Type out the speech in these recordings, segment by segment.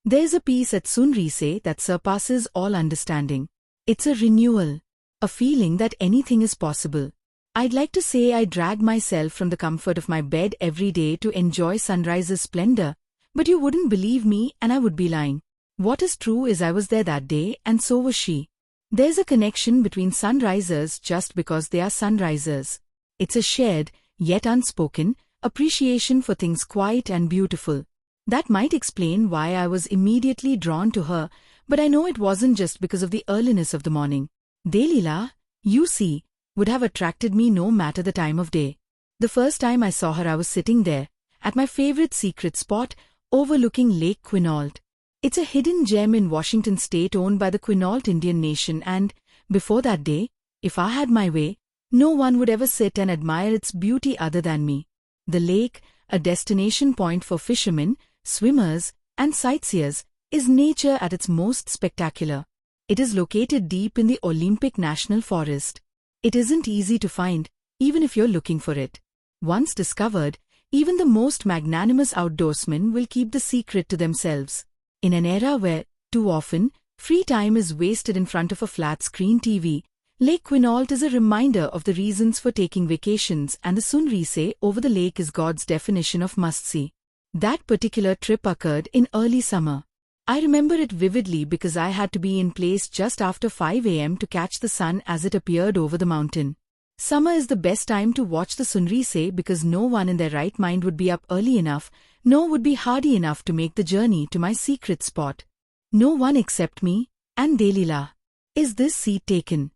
There's a peace at Sunrise that surpasses all understanding. It's a renewal, a feeling that anything is possible. I'd like to say I drag myself from the comfort of my bed every day to enjoy sunrise's splendor, but you wouldn't believe me and I would be lying. What is true is I was there that day and so was she. There's a connection between sunrisers just because they are sunrisers. It's a shared, yet unspoken, appreciation for things quiet and beautiful. That might explain why I was immediately drawn to her, but I know it wasn't just because of the earliness of the morning. Delila, you see, would have attracted me no matter the time of day. The first time I saw her I was sitting there, at my favorite secret spot, overlooking Lake Quinault. It's a hidden gem in Washington state owned by the Quinault Indian Nation and, before that day, if I had my way, no one would ever sit and admire its beauty other than me. The lake, a destination point for fishermen, swimmers, and sightseers, is nature at its most spectacular. It is located deep in the Olympic National Forest. It isn't easy to find, even if you're looking for it. Once discovered, even the most magnanimous outdoorsmen will keep the secret to themselves. In an era where, too often, free time is wasted in front of a flat-screen TV, Lake Quinault is a reminder of the reasons for taking vacations, and the Sunrise over the lake is God's definition of must-see. That particular trip occurred in early summer. I remember it vividly because I had to be in place just after 5 a.m. to catch the sun as it appeared over the mountain. Summer is the best time to watch the Sunrise because no one in their right mind would be up early enough, nor would be hardy enough to make the journey to my secret spot. No one except me and Delila. Is this seat taken?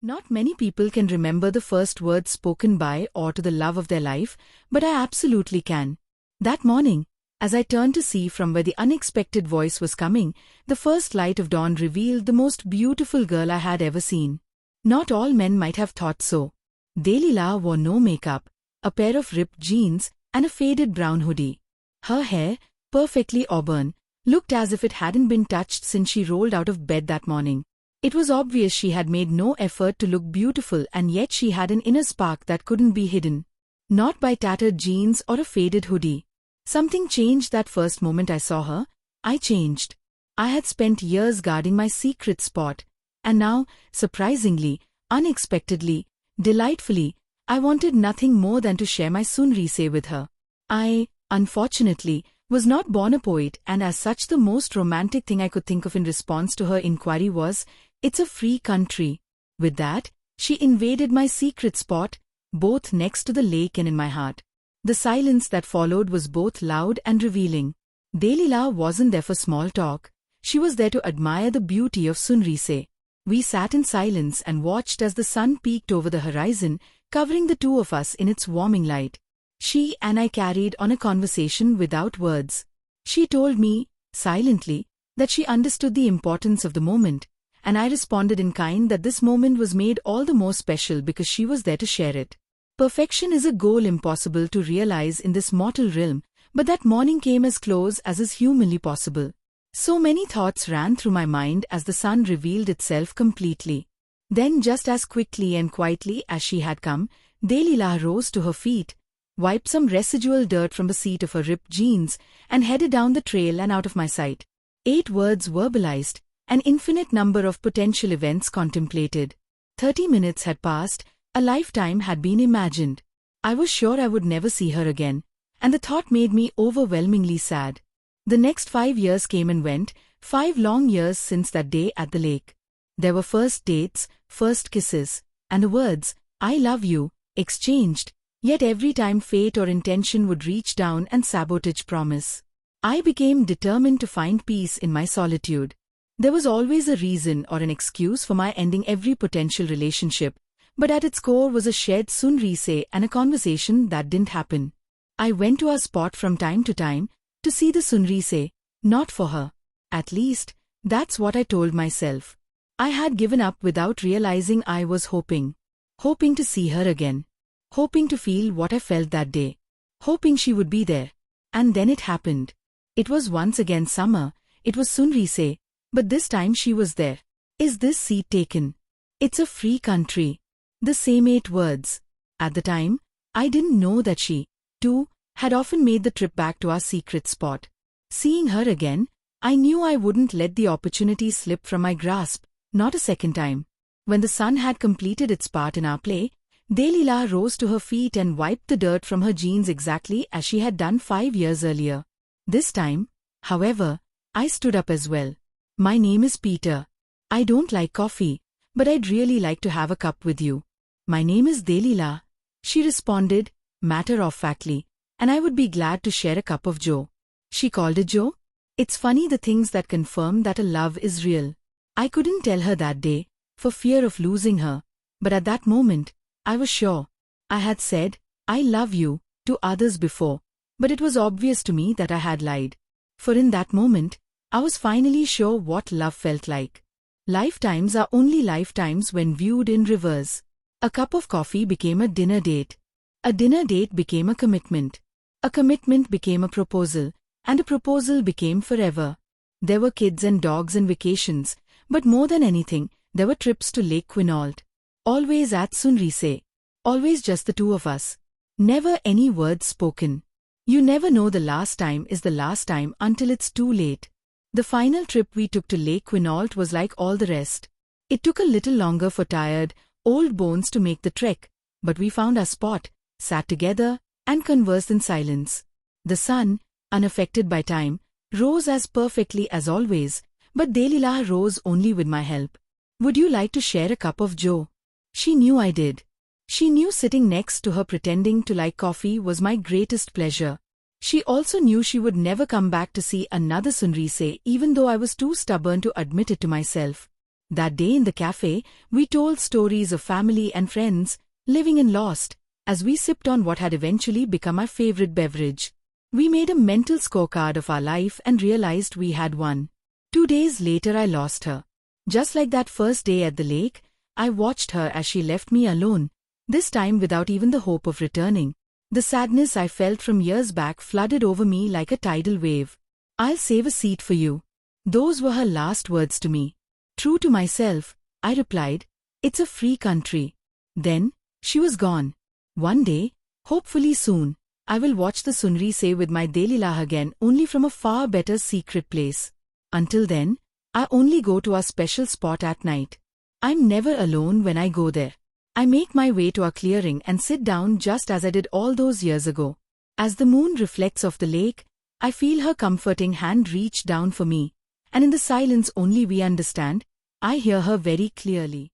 Not many people can remember the first words spoken by or to the love of their life, but I absolutely can. That morning, as I turned to see from where the unexpected voice was coming, the first light of dawn revealed the most beautiful girl I had ever seen. Not all men might have thought so. Delila wore no makeup, a pair of ripped jeans, and a faded brown hoodie. Her hair, perfectly auburn, looked as if it hadn't been touched since she rolled out of bed that morning. It was obvious she had made no effort to look beautiful, and yet she had an inner spark that couldn't be hidden. Not by tattered jeans or a faded hoodie. Something changed that first moment I saw her. I changed. I had spent years guarding my secret spot, and now, surprisingly, unexpectedly, delightfully, I wanted nothing more than to share my Sunrise with her. I, unfortunately, was not born a poet, and as such the most romantic thing I could think of in response to her inquiry was, "It's a free country." With that, she invaded my secret spot, both next to the lake and in my heart. The silence that followed was both loud and revealing. Delila wasn't there for small talk. She was there to admire the beauty of Sunrise. We sat in silence and watched as the sun peeked over the horizon, covering the two of us in its warming light. She and I carried on a conversation without words. She told me, silently, that she understood the importance of the moment, and I responded in kind that this moment was made all the more special because she was there to share it. Perfection is a goal impossible to realize in this mortal realm, but that morning came as close as is humanly possible. So many thoughts ran through my mind as the sun revealed itself completely. Then, just as quickly and quietly as she had come, Delila rose to her feet, wiped some residual dirt from the seat of her ripped jeans, and headed down the trail and out of my sight. 8 words verbalized, an infinite number of potential events contemplated. 30 minutes had passed, a lifetime had been imagined. I was sure I would never see her again, and the thought made me overwhelmingly sad. The next 5 years came and went, 5 long years since that day at the lake. There were first dates, first kisses, and the words, "I love you," exchanged, yet every time fate or intention would reach down and sabotage promise. I became determined to find peace in my solitude. There was always a reason or an excuse for my ending every potential relationship, but at its core was a shared Sunrise and a conversation that didn't happen. I went to our spot from time to time, to see the Sunrise, not for her. At least, that's what I told myself. I had given up without realizing I was hoping. Hoping to see her again. Hoping to feel what I felt that day. Hoping she would be there. And then it happened. It was once again summer, it was Sunrise, but this time she was there. Is this seat taken? It's a free country. The same 8 words. At the time, I didn't know that she, too, had often made the trip back to our secret spot. Seeing her again, I knew I wouldn't let the opportunity slip from my grasp, not a second time. When the sun had completed its part in our play, Delila rose to her feet and wiped the dirt from her jeans exactly as she had done 5 years earlier. This time, however, I stood up as well. My name is Peter. I don't like coffee, but I'd really like to have a cup with you. My name is Delila, she responded, matter-of-factly, and I would be glad to share a cup of joe. She called it joe? It's funny the things that confirm that a love is real. I couldn't tell her that day, for fear of losing her, but at that moment, I was sure. I had said, I love you, to others before, but it was obvious to me that I had lied. For in that moment, I was finally sure what love felt like. Lifetimes are only lifetimes when viewed in reverse. A cup of coffee became a dinner date. A dinner date became a commitment. A commitment became a proposal, and a proposal became forever. There were kids and dogs and vacations, but more than anything, there were trips to Lake Quinault. Always at Sunrise. Always just the two of us. Never any words spoken. You never know the last time is the last time until it's too late. The final trip we took to Lake Quinault was like all the rest. It took a little longer for tired, old bones to make the trek, but we found our spot, sat together, and conversed in silence. The sun, unaffected by time, rose as perfectly as always, but Delila rose only with my help. Would you like to share a cup of joe? She knew I did. She knew sitting next to her pretending to like coffee was my greatest pleasure. She also knew she would never come back to see another Sunrise, even though I was too stubborn to admit it to myself. That day in the cafe, we told stories of family and friends, living and lost, as we sipped on what had eventually become our favorite beverage. We made a mental scorecard of our life and realized we had won. 2 days later I lost her. Just like that first day at the lake, I watched her as she left me alone, this time without even the hope of returning. The sadness I felt from years back flooded over me like a tidal wave. I'll save a seat for you. Those were her last words to me. True to myself, I replied, it's a free country. Then, she was gone. One day, hopefully soon, I will watch the Sunrise with my Delila again, only from a far better secret place. Until then, I only go to our special spot at night. I'm never alone when I go there. I make my way to our clearing and sit down just as I did all those years ago. As the moon reflects off the lake, I feel her comforting hand reach down for me, and in the silence only we understand, I hear her very clearly.